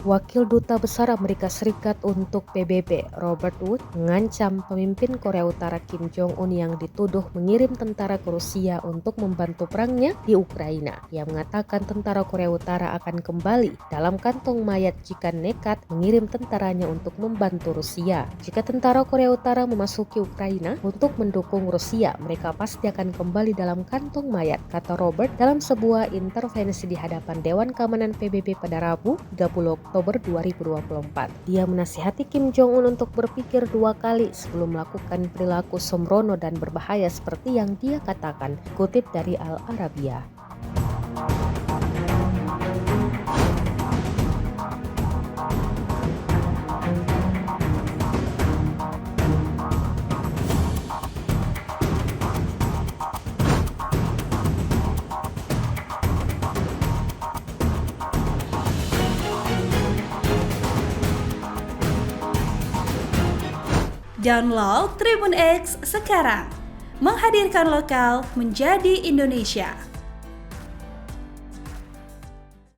Wakil Duta Besar Amerika Serikat untuk PBB, Robert Wood, mengancam pemimpin Korea Utara Kim Jong-un yang dituduh mengirim tentara ke Rusia untuk membantu perangnya di Ukraina. Ia mengatakan tentara Korea Utara akan kembali dalam kantong mayat jika nekat mengirim tentaranya untuk membantu Rusia. Jika tentara Korea Utara memasuki Ukraina untuk mendukung Rusia, mereka pasti akan kembali dalam kantong mayat, kata Robert dalam sebuah intervensi di hadapan Dewan Keamanan PBB pada Rabu 30 Oktober 2024. Dia menasihati Kim Jong-un untuk berpikir dua kali sebelum melakukan perilaku sembrono dan berbahaya seperti yang dia katakan, kutip dari Al Arabiya. Download Tribun X sekarang, menghadirkan lokal menjadi Indonesia.